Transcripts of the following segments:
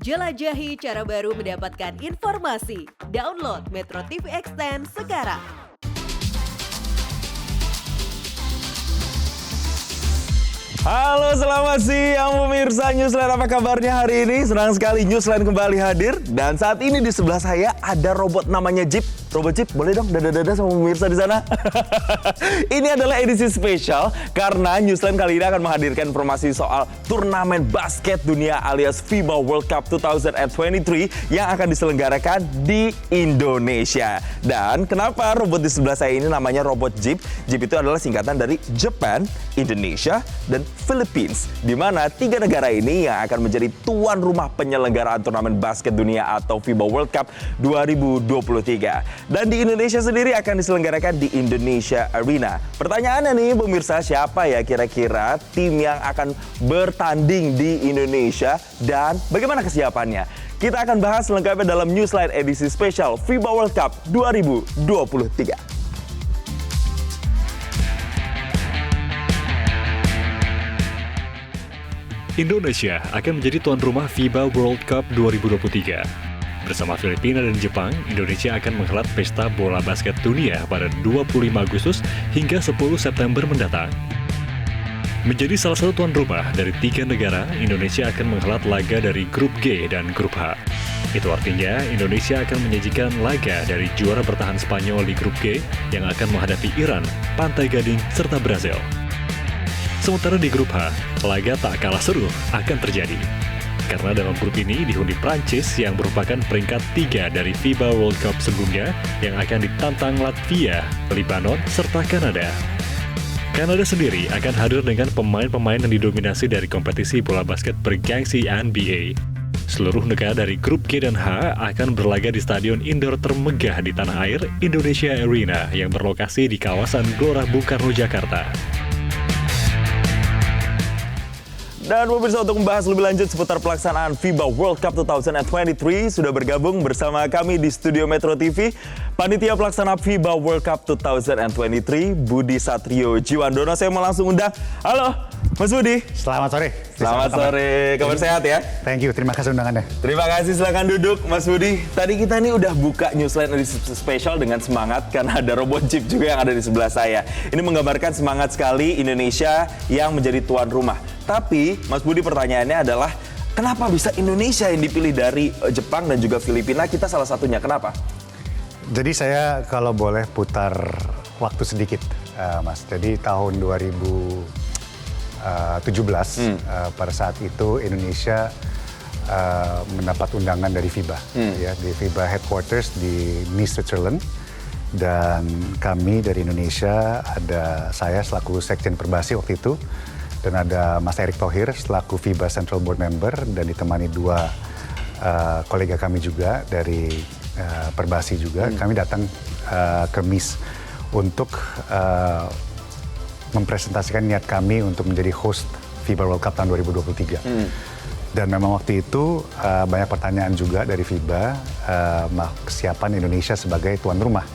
Jelajahi cara baru mendapatkan informasi. Download Metro TV Extend sekarang. Halo, selamat siang pemirsa Newsline. Apa kabarnya hari ini? Senang sekali Newsline kembali hadir. Dan saat ini di sebelah saya ada robot namanya Jeep. Robot Jeep, boleh dong dada-dada sama pemirsa di sana? Ini adalah edisi spesial karena Newsline kali ini akan menghadirkan informasi soal turnamen basket dunia alias FIBA World Cup 2023 yang akan diselenggarakan di Indonesia. Dan kenapa robot di sebelah saya ini namanya robot Jeep? Jeep itu adalah singkatan dari Japan, Indonesia, dan Philippines, di mana tiga negara ini yang akan menjadi tuan rumah penyelenggaraan turnamen basket dunia atau FIBA World Cup 2023. Dan di Indonesia sendiri akan diselenggarakan di Indonesia Arena. Pertanyaannya nih pemirsa, siapa ya kira-kira tim yang akan bertanding di Indonesia dan bagaimana kesiapannya? Kita akan bahas lengkapnya dalam Newsline edisi spesial FIBA World Cup 2023. Indonesia akan menjadi tuan rumah FIBA World Cup 2023. Bersama Filipina dan Jepang, Indonesia akan menghelat pesta bola basket dunia pada 25 Agustus hingga 10 September mendatang. Menjadi salah satu tuan rumah dari tiga negara, Indonesia akan menghelat laga dari Grup G dan Grup H. Itu artinya Indonesia akan menyajikan laga dari juara bertahan Spanyol di Grup G yang akan menghadapi Iran, Pantai Gading, serta Brasil. Sementara di Grup H, laga tak kalah seru akan terjadi. Karena dalam grup ini dihuni Prancis yang merupakan peringkat 3 dari FIBA World Cup sebelumnya yang akan ditantang Latvia, Lebanon, serta Kanada. Kanada sendiri akan hadir dengan pemain-pemain yang didominasi dari kompetisi bola basket bergengsi NBA. Seluruh negara dari grup G dan H akan berlaga di stadion indoor termegah di tanah air, Indonesia Arena, yang berlokasi di kawasan Gelora Bung Karno, Jakarta. Dan pemirsa, untuk membahas lebih lanjut seputar pelaksanaan FIBA World Cup 2023 sudah bergabung bersama kami di studio Metro TV Panitia Pelaksana FIBA World Cup 2023 Budi Satrio Jiwandono. Saya mau langsung undang. Halo Mas Budi. Selamat sore. Selamat sore. Kabar sehat ya? Thank you, terima kasih undangannya. Terima kasih, silakan duduk Mas Budi. Tadi kita ini udah buka Newsline edisi spesial dengan semangat karena ada robot Jeep juga yang ada di sebelah saya. Ini menggambarkan semangat sekali Indonesia yang menjadi tuan rumah. Tapi Mas Budi, pertanyaannya adalah kenapa bisa Indonesia yang dipilih dari Jepang dan juga Filipina? Kita salah satunya, kenapa? Jadi saya kalau boleh putar waktu sedikit, Mas. Jadi tahun 2017 pada saat itu Indonesia mendapat undangan dari FIBA, ya, di FIBA headquarters di Nice, Switzerland. Dan kami dari Indonesia, ada saya selaku Sekjen Perbasi waktu itu, dan ada Mas Erick Thohir selaku FIBA Central Board Member, dan ditemani dua kolega kami juga dari Perbasi juga. Kami datang ke MIS untuk mempresentasikan niat kami untuk menjadi host FIBA World Cup tahun 2023. Dan memang waktu itu banyak pertanyaan juga dari FIBA kesiapan Indonesia sebagai tuan rumah.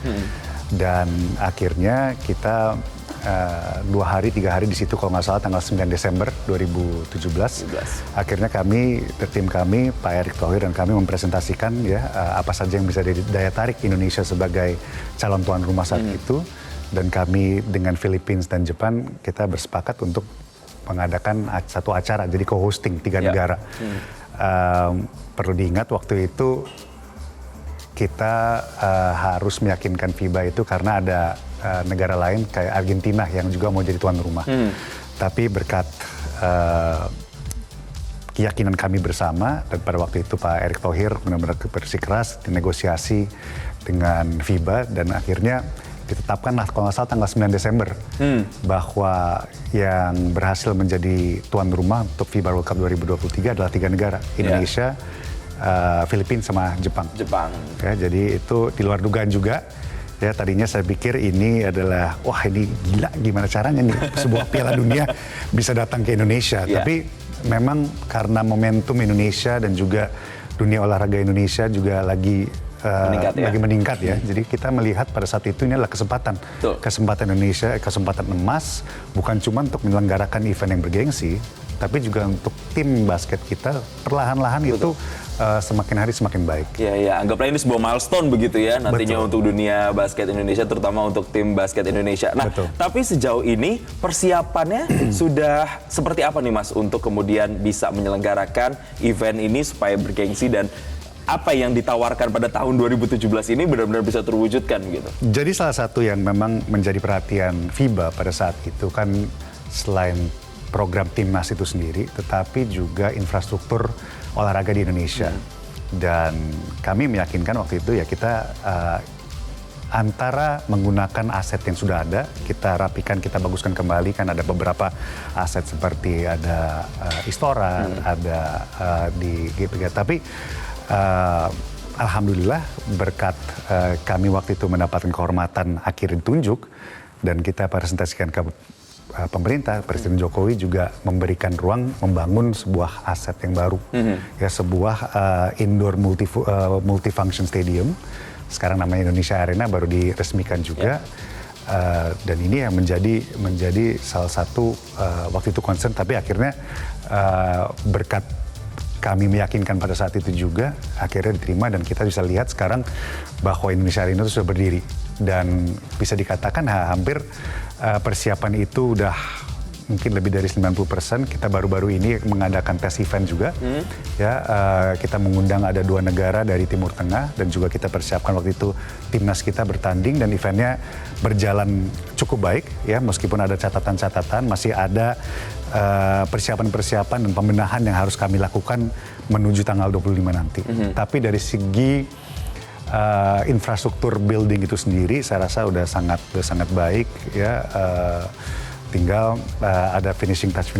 Dan akhirnya kita 2 hari, 3 hari di situ kalau nggak salah tanggal 9 Desember 2017. Akhirnya kami, tim kami, Pak Erick Thohir dan kami mempresentasikan ya apa saja yang bisa jadi daya tarik Indonesia sebagai calon tuan rumah saat itu. Dan kami dengan Philippines dan Jepang kita bersepakat untuk mengadakan satu acara, jadi co-hosting 3 negara. Perlu diingat waktu itu kita harus meyakinkan FIBA itu karena ada negara lain kayak Argentina yang juga mau jadi tuan rumah. Tapi berkat keyakinan kami bersama, dan pada waktu itu Pak Erick Thohir benar-benar bersikeras dinegosiasi dengan FIBA, dan akhirnya ditetapkanlah kalau nggak salah tanggal 9 Desember bahwa yang berhasil menjadi tuan rumah untuk FIBA World Cup 2023 adalah 3 negara, Indonesia, Filipina sama Jepang. Ya, jadi itu di luar dugaan juga. Ya, tadinya saya pikir ini adalah, wah ini gila gimana caranya nih sebuah Piala Dunia bisa datang ke Indonesia. Tapi memang karena momentum Indonesia dan juga dunia olahraga Indonesia juga lagi meningkat ya. Jadi kita melihat pada saat itu ini adalah kesempatan. Kesempatan Indonesia, kesempatan emas, bukan cuma untuk menyelenggarakan event yang bergengsi, tapi juga untuk tim basket kita perlahan-lahan itu semakin hari semakin baik. Ya, anggaplah ini sebuah milestone begitu ya nantinya Betul. untuk dunia basket Indonesia, terutama untuk tim basket Indonesia. Nah, Betul. tapi sejauh ini persiapannya sudah seperti apa nih Mas untuk kemudian bisa menyelenggarakan event ini supaya bergengsi dan apa yang ditawarkan pada tahun 2017 ini benar-benar bisa terwujudkan gitu. Jadi salah satu yang memang menjadi perhatian FIBA pada saat itu kan selain program timnas itu sendiri, tetapi juga infrastruktur olahraga di Indonesia. Dan kami meyakinkan waktu itu ya kita antara menggunakan aset yang sudah ada, kita rapikan, kita baguskan kembali, kan ada beberapa aset seperti ada Istora, ada di GPG. Tapi alhamdulillah berkat kami waktu itu mendapatkan kehormatan akhir ditunjuk dan kita presentasikan ke pemerintah, Presiden Jokowi juga memberikan ruang membangun sebuah aset yang baru, ya sebuah indoor multifunction stadium. Sekarang namanya Indonesia Arena baru diresmikan juga, dan ini yang menjadi salah satu waktu itu concern, tapi akhirnya berkat kami meyakinkan pada saat itu juga akhirnya diterima dan kita bisa lihat sekarang bahwa Indonesia Arena itu sudah berdiri dan bisa dikatakan hampir persiapan itu udah mungkin lebih dari 90%. Kita baru-baru ini mengadakan tes event juga, ya kita mengundang ada 2 negara dari Timur Tengah dan juga kita persiapkan waktu itu timnas kita bertanding dan eventnya berjalan cukup baik, ya meskipun ada catatan-catatan masih ada persiapan-persiapan dan pembenahan yang harus kami lakukan menuju tanggal 25 nanti. Tapi dari segi infrastruktur building itu sendiri saya rasa udah sangat baik ya, tinggal ada finishing touch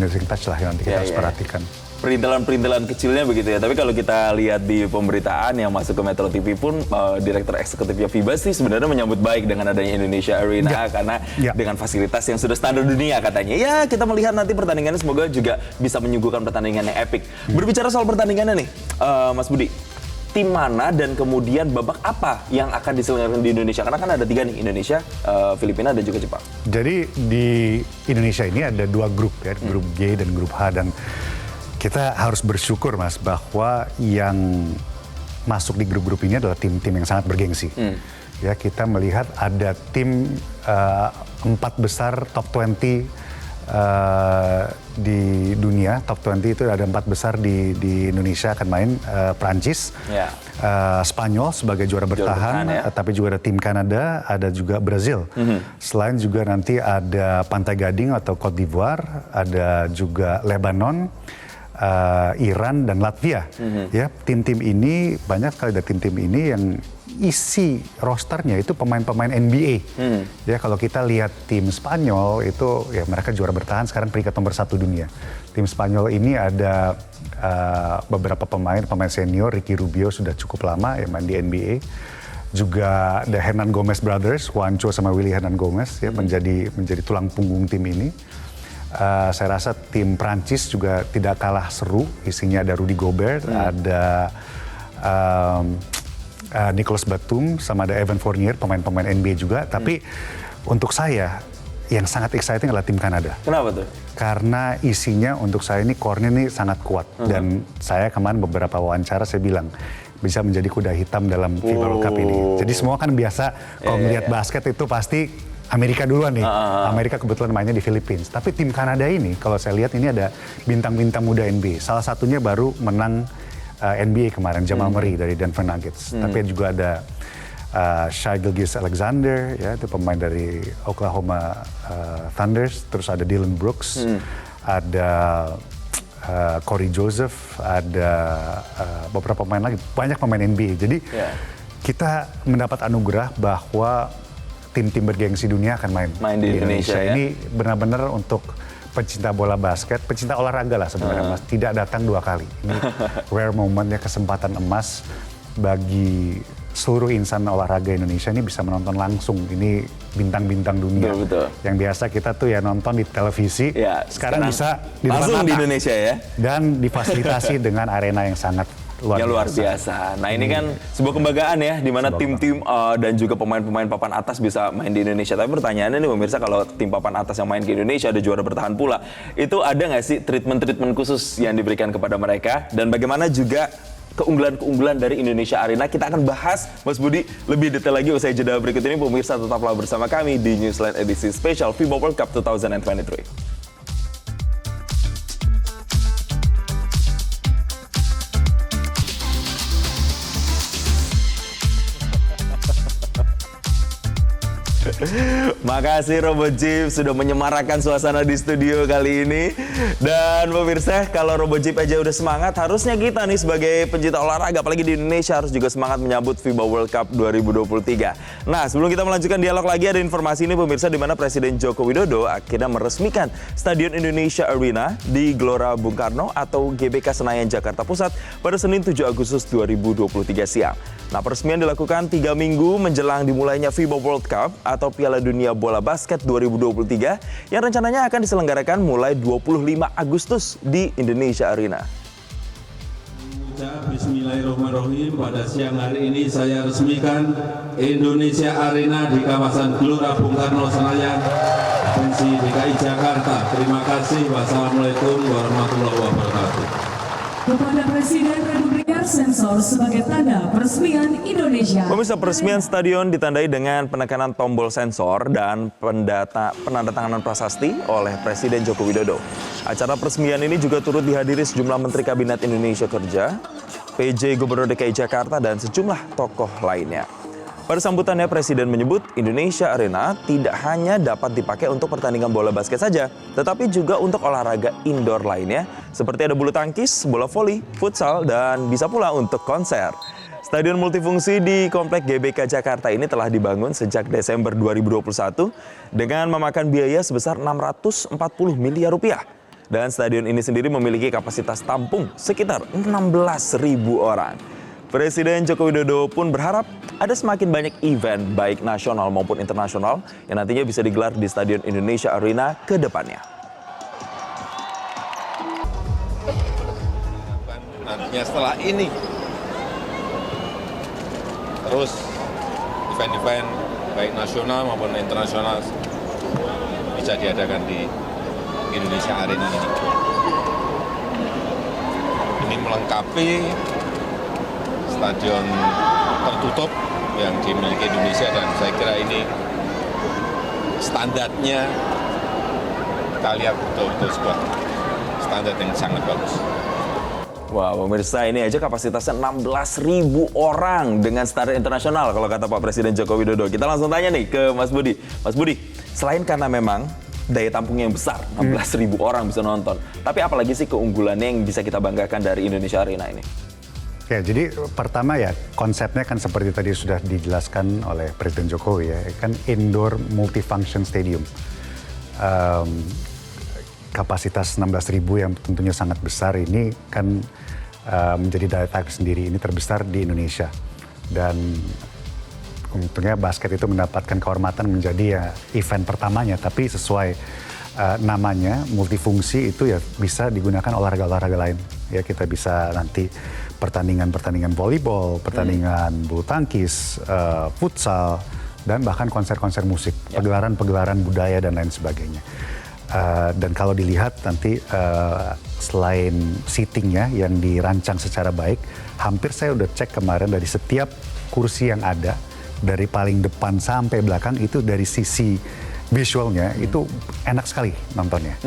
lah yang nanti kita harus perhatikan. Perintilan kecilnya begitu ya. Tapi kalau kita lihat di pemberitaan yang masuk ke Metro TV pun Direktur Eksekutifnya FIBA sih sebenarnya menyambut baik dengan adanya Indonesia Arena karena dengan fasilitas yang sudah standar dunia katanya. Ya kita melihat nanti pertandingannya semoga juga bisa menyuguhkan pertandingan yang epic. Berbicara soal pertandingannya nih Mas Budi, tim mana dan kemudian babak apa yang akan diselenggarakan di Indonesia? Karena kan ada 3 nih, Indonesia, Filipina, dan juga Jepang. Jadi di Indonesia ini ada 2 grup ya, grup G dan grup H, dan kita harus bersyukur Mas bahwa yang masuk di grup-grup ini adalah tim-tim yang sangat bergengsi. Ya kita melihat ada tim 4 besar top 20 di dunia, top 20 itu ada 4 besar di Indonesia akan main, Prancis, Spanyol sebagai juara bertahan, tapi juga ada tim Kanada, ada juga Brazil. Selain juga nanti ada Pantai Gading atau Cote d'Ivoire, ada juga Lebanon, Iran dan Latvia. Ya, tim-tim ini banyak sekali dari tim-tim ini yang isi rosternya itu pemain-pemain NBA. Ya, kalau kita lihat tim Spanyol itu ya mereka juara bertahan sekarang peringkat nomor 1 dunia. Tim Spanyol ini ada beberapa pemain senior, Ricky Rubio sudah cukup lama ya main di NBA. Juga ada Hernan Gomez Brothers, Juancho sama Willy Hernan Gomez ya menjadi tulang punggung tim ini. Saya rasa tim Prancis juga tidak kalah seru, isinya ada Rudy Gobert, ada Nicolas Batum, sama ada Evan Fournier, pemain-pemain NBA juga. Tapi untuk saya yang sangat exciting adalah tim Kanada. Kenapa tuh? Karena isinya untuk saya ini core-nya ini sangat kuat. Dan saya kemarin beberapa wawancara saya bilang bisa menjadi kuda hitam dalam FIBA World Cup ini. Jadi semua kan biasa kalau melihat basket itu pasti Amerika duluan nih. Amerika kebetulan mainnya di Philippines. Tapi tim Kanada ini, kalau saya lihat ini ada bintang-bintang muda NBA. Salah satunya baru menang NBA kemarin, Jamal Murray dari Denver Nuggets. Tapi juga ada Shai Gilgeous-Alexander, ya itu pemain dari Oklahoma Thunders. Terus ada Dylan Brooks, ada Corey Joseph, ada beberapa pemain lagi. Banyak pemain NBA. Jadi kita mendapat anugerah bahwa tim-tim bergengsi dunia akan main di Indonesia ya? Ini benar-benar untuk pencinta bola basket, pencinta olahraga lah sebenarnya Mas. Tidak datang 2 kali. Ini rare moment ya, kesempatan emas bagi seluruh insan olahraga Indonesia ini bisa menonton langsung ini bintang-bintang dunia. Betul. Yang biasa kita tuh ya nonton di televisi, sekarang bisa di langsung di Indonesia ya. Dan difasilitasi dengan arena yang sangat luar biasa. Nah ini kan sebuah kebanggaan ya, di mana tim-tim dan juga pemain-pemain papan atas bisa main di Indonesia. Tapi pertanyaannya nih pemirsa, kalau tim papan atas yang main ke Indonesia ada juara bertahan pula, itu ada nggak sih treatment khusus yang diberikan kepada mereka? Dan bagaimana juga keunggulan-keunggulan dari Indonesia Arena. Kita akan bahas, Mas Budi, lebih detail lagi usai jeda berikut ini. Pemirsa, tetaplah bersama kami di Newsline edisi spesial FIBA World Cup 2023. Makasih Robot Jeep sudah menyemarakan suasana di studio kali ini. Dan pemirsa, kalau Robot Jeep aja udah semangat, harusnya kita nih sebagai pencinta olahraga, apalagi di Indonesia, harus juga semangat menyambut FIBA World Cup 2023. Nah, sebelum kita melanjutkan dialog lagi, ada informasi ini pemirsa, di mana Presiden Joko Widodo akhirnya meresmikan Stadion Indonesia Arena di Gelora Bung Karno atau GBK Senayan, Jakarta Pusat pada Senin 7 Agustus 2023 siang. Nah, peresmian dilakukan 3 minggu menjelang dimulainya FIBA World Cup atau Piala Dunia Bola Basket 2023 yang rencananya akan diselenggarakan mulai 25 Agustus di Indonesia Arena. Bismillahirrahmanirrahim. Pada siang hari ini saya resmikan Indonesia Arena di kawasan Gelora Bung Karno Senayan, Provinsi DKI Jakarta. Terima kasih. Wassalamualaikum warahmatullahi wabarakatuh. Kepada Presiden Republik Sensor sebagai tanda peresmian Indonesia. Pemirsa, peresmian stadion ditandai dengan penekanan tombol sensor dan penandatanganan prasasti oleh Presiden Joko Widodo. Acara peresmian ini juga turut dihadiri sejumlah Menteri Kabinet Indonesia Kerja, PJ Gubernur DKI Jakarta, dan sejumlah tokoh lainnya. Pada sambutannya, Presiden menyebut Indonesia Arena tidak hanya dapat dipakai untuk pertandingan bola basket saja, tetapi juga untuk olahraga indoor lainnya, seperti ada bulu tangkis, bola voli, futsal, dan bisa pula untuk konser. Stadion multifungsi di Komplek GBK Jakarta ini telah dibangun sejak Desember 2021 dengan memakan biaya sebesar 640 miliar rupiah. Dan stadion ini sendiri memiliki kapasitas tampung sekitar 16.000 orang. Presiden Joko Widodo pun berharap ada semakin banyak event baik nasional maupun internasional yang nantinya bisa digelar di Stadion Indonesia Arena ke depannya. Nantinya setelah ini terus event-event baik nasional maupun internasional bisa diadakan di Indonesia Arena ini. Ini melengkapi stadion tertutup yang dimiliki Indonesia, dan saya kira ini standarnya kita lihat betul-betul sebuah standar yang sangat bagus. Wah, pemirsa, ini aja kapasitasnya 16.000 orang dengan standar internasional kalau kata Pak Presiden Joko Widodo. Kita langsung tanya nih ke Mas Budi. Mas Budi, selain karena memang daya tampungnya yang besar, 16.000 orang bisa nonton, tapi apalagi sih keunggulannya yang bisa kita banggakan dari Indonesia Arena ini? Ya, jadi pertama ya konsepnya kan seperti tadi sudah dijelaskan oleh Presiden Jokowi ya, kan indoor multifunction stadium. Kapasitas 16.000 yang tentunya sangat besar ini kan menjadi daya tarik sendiri, ini terbesar di Indonesia. Dan untungnya basket itu mendapatkan kehormatan menjadi ya event pertamanya, tapi sesuai namanya multifungsi itu ya bisa digunakan olahraga-olahraga lain. Ya, kita bisa nanti pertandingan volleyball, pertandingan bulu tangkis, futsal, dan bahkan konser-konser musik, pegelaran-pegelaran budaya dan lain sebagainya. Dan kalau dilihat nanti selain seatingnya yang dirancang secara baik, hampir saya udah cek kemarin dari setiap kursi yang ada, dari paling depan sampai belakang itu dari sisi visualnya itu enak sekali nontonnya,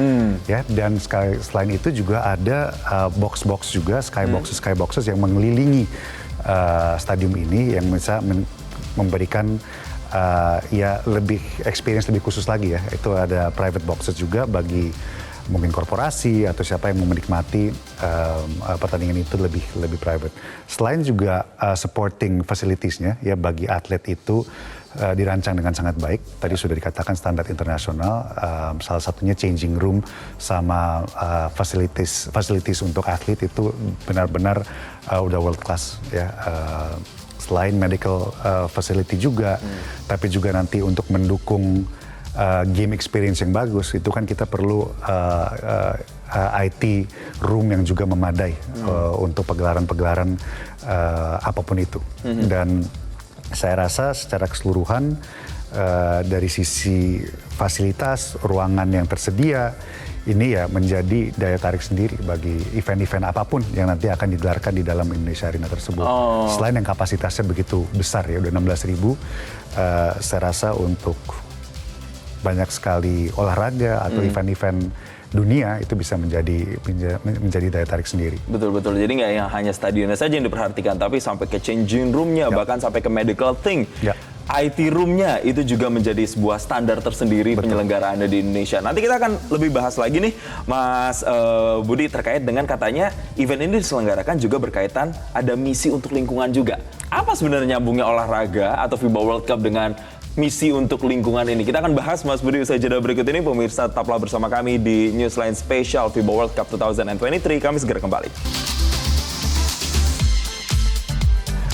ya. Dan selain itu juga ada box-box juga, skyboxes yang mengelilingi stadium ini yang bisa memberikan ya lebih experience lebih khusus lagi ya. Itu ada private boxes juga bagi mungkin korporasi atau siapa yang mau menikmati pertandingan itu lebih private. Selain juga supporting facilities-nya ya bagi atlet itu dirancang dengan sangat baik. Tadi sudah dikatakan standar internasional, salah satunya changing room sama facilities untuk atlet itu benar-benar udah world class ya. Selain medical facility juga, tapi juga nanti untuk mendukung game experience yang bagus, itu kan kita perlu IT room yang juga memadai untuk pegelaran-pegelaran apapun itu. Dan saya rasa secara keseluruhan dari sisi fasilitas, ruangan yang tersedia, ini ya menjadi daya tarik sendiri bagi event-event apapun yang nanti akan digelarkan di dalam Indonesia Arena tersebut. Selain yang kapasitasnya begitu besar ya, udah 16.000, saya rasa untuk banyak sekali olahraga atau event-event dunia itu bisa menjadi daya tarik sendiri. Betul. Jadi nggak yang hanya stadionnya saja yang diperhatikan, tapi sampai ke changing room-nya, bahkan sampai ke medical thing. IT room-nya itu juga menjadi sebuah standar tersendiri penyelenggaraannya di Indonesia. Nanti kita akan lebih bahas lagi nih, Mas Budi, terkait dengan katanya event ini diselenggarakan juga berkaitan ada misi untuk lingkungan juga. Apa sebenarnya nyambungnya olahraga atau FIBA World Cup dengan misi untuk lingkungan ini? Kita akan bahas, Mas Budi, usai jeda berikut ini. Pemirsa, tetaplah bersama kami di Newsline Special FIBA World Cup 2023. Kami segera kembali.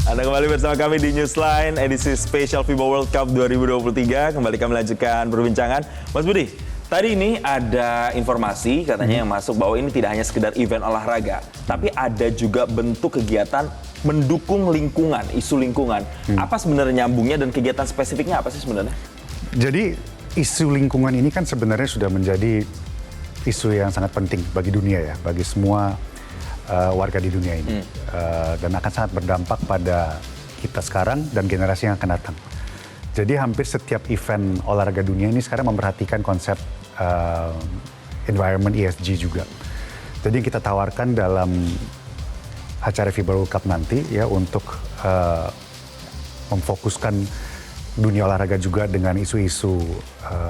Anda kembali bersama kami di Newsline edisi spesial FIBA World Cup 2023. Kembali kami lanjutkan perbincangan. Mas Budi, tadi ini ada informasi katanya yang masuk bahwa ini tidak hanya sekedar event olahraga, tapi ada juga bentuk kegiatan mendukung lingkungan, isu lingkungan. Apa sebenarnya nyambungnya dan kegiatan spesifiknya apa sih sebenarnya? Jadi isu lingkungan ini kan sebenarnya sudah menjadi isu yang sangat penting bagi dunia ya, bagi semua warga di dunia ini, dan akan sangat berdampak pada kita sekarang dan generasi yang akan datang. Jadi hampir setiap event olahraga dunia ini sekarang memperhatikan konsep environment ESG juga. Jadi kita tawarkan dalam acara FIBA World Cup nanti ya untuk memfokuskan dunia olahraga juga dengan isu-isu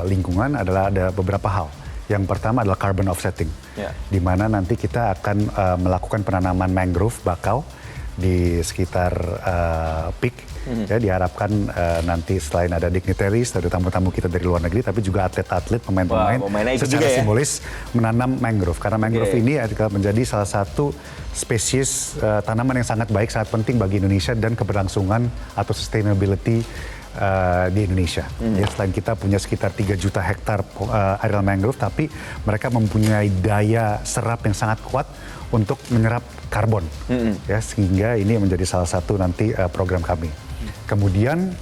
lingkungan adalah ada beberapa hal. Yang pertama adalah carbon offsetting, di mana nanti kita akan melakukan penanaman mangrove bakau di sekitar peak. Ya, diharapkan nanti selain ada dignitaries, ada tamu-tamu kita dari luar negeri, tapi juga atlet-atlet, pemain-pemain secara simbolis menanam mangrove. Karena mangrove ini adalah menjadi salah satu spesies tanaman yang sangat baik, sangat penting bagi Indonesia dan keberlangsungan atau sustainability di Indonesia. Ya, selain kita punya sekitar 3 juta hektar areal mangrove, tapi mereka mempunyai daya serap yang sangat kuat untuk menyerap karbon. Ya, sehingga ini menjadi salah satu nanti program kami. Kemudian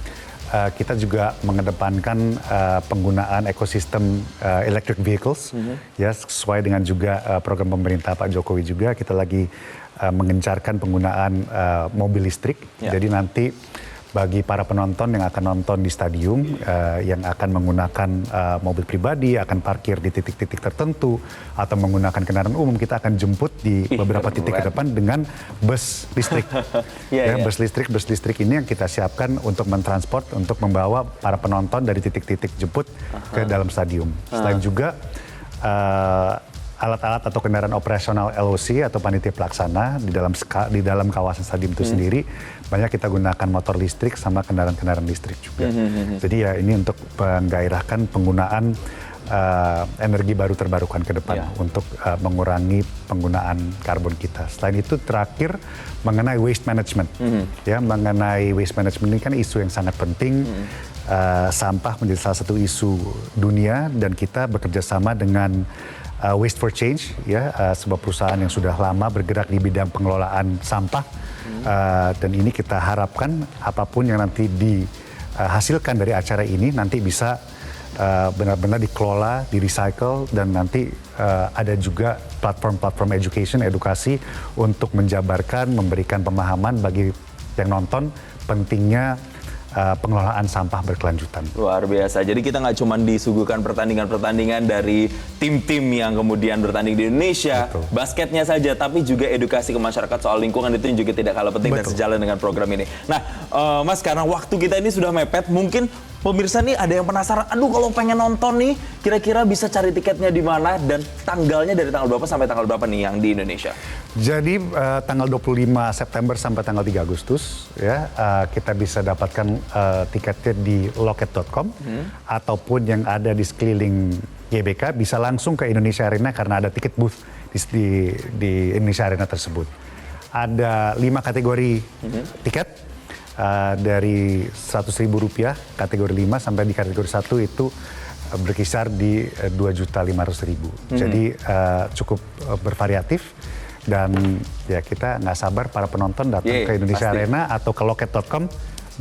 kita juga mengedepankan penggunaan ekosistem electric vehicles, ya, sesuai dengan juga program pemerintah Pak Jokowi juga. Kita lagi mengencarkan penggunaan mobil listrik. Jadi nanti bagi para penonton yang akan nonton di stadium, yang akan menggunakan mobil pribadi, akan parkir di titik-titik tertentu, atau menggunakan kendaraan umum, kita akan jemput di beberapa titik ke depan dengan bus listrik. Bus listrik ini yang kita siapkan untuk mentransport, untuk membawa para penonton dari titik-titik jemput ke dalam stadium. Selain juga alat-alat atau kendaraan operasional LOC atau panitia pelaksana di dalam kawasan stadium itu sendiri, banyak kita gunakan motor listrik sama kendaraan-kendaraan listrik juga. Jadi ya ini untuk menggairahkan penggunaan energi baru terbarukan ke depan untuk mengurangi penggunaan karbon kita. Selain itu terakhir mengenai waste management. Ya, mengenai waste management ini kan isu yang sangat penting. Sampah menjadi salah satu isu dunia dan kita bekerja sama dengan Waste for Change, ya, sebuah perusahaan yang sudah lama bergerak di bidang pengelolaan sampah, dan ini kita harapkan apapun yang nanti dihasilkan dari acara ini nanti bisa benar-benar dikelola, di-recycle, dan nanti ada juga platform-platform edukasi untuk menjabarkan, memberikan pemahaman bagi yang nonton pentingnya pengelolaan sampah berkelanjutan. Luar biasa. Jadi kita nggak cuma disuguhkan pertandingan-pertandingan dari tim-tim yang kemudian bertanding di Indonesia, basketnya saja, tapi juga edukasi ke masyarakat soal lingkungan itu juga tidak kalah penting dan sejalan dengan program ini. Nah, Mas, karena waktu kita ini sudah mepet, mungkin pemirsa nih ada yang penasaran, aduh kalau pengen nonton nih, kira-kira bisa cari tiketnya di mana dan tanggalnya dari tanggal berapa sampai tanggal berapa nih yang di Indonesia? Jadi tanggal 25 September sampai tanggal 3 Agustus ya, kita bisa dapatkan tiketnya di loket.com ataupun yang ada di sekeliling GBK, bisa langsung ke Indonesia Arena karena ada tiket booth di Indonesia Arena tersebut. Ada 5 kategori tiket. Dari Rp100.000 kategori 5 sampai di kategori 1 itu berkisar di 2.500.000. Jadi cukup bervariatif dan ya kita nggak sabar para penonton datang ke Indonesia Arena atau ke loket.com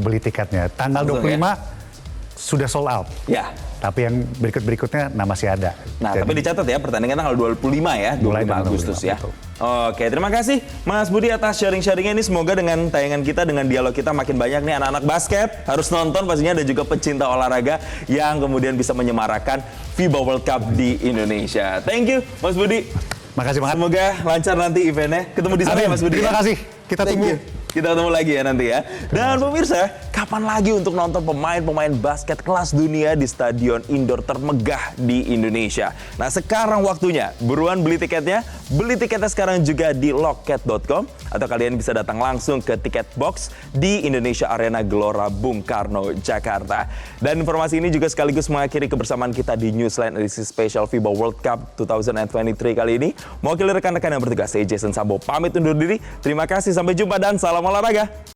beli tiketnya. Tanggal 25 sudah sold out. Ya. Tapi yang berikutnya masih ada. Nah, Jadi, tapi dicatat ya pertandingan tanggal 25 ya, 25 Mulai dengan Agustus 25, ya. betul. Oke, terima kasih Mas Budi atas sharing-sharingnya ini. Semoga dengan tayangan kita, dengan dialog kita makin banyak nih anak-anak basket harus nonton pastinya, dan juga pecinta olahraga yang kemudian bisa menyemarakan FIBA World Cup di Indonesia. Thank you Mas Budi. Makasih banget. Semoga lancar nanti eventnya. Ketemu di sana ya Mas Budi. Terima ya? kasih. Kita Thank tunggu. you. Kita ketemu lagi ya nanti ya. Dan pemirsa, kapan lagi untuk nonton pemain-pemain basket kelas dunia di stadion indoor termegah di Indonesia? Nah, sekarang waktunya. Buruan beli tiketnya. Beli tiketnya sekarang juga di loket.com, atau kalian bisa datang langsung ke tiket box di Indonesia Arena Gelora Bung Karno, Jakarta. Dan informasi ini juga sekaligus mengakhiri kebersamaan kita di Newsline edisi spesial FIBA World Cup 2023 kali ini. Mewakili rekan-rekan yang bertugas, saya Jason Sambo pamit undur diri. Terima kasih, sampai jumpa dan salam olahraga.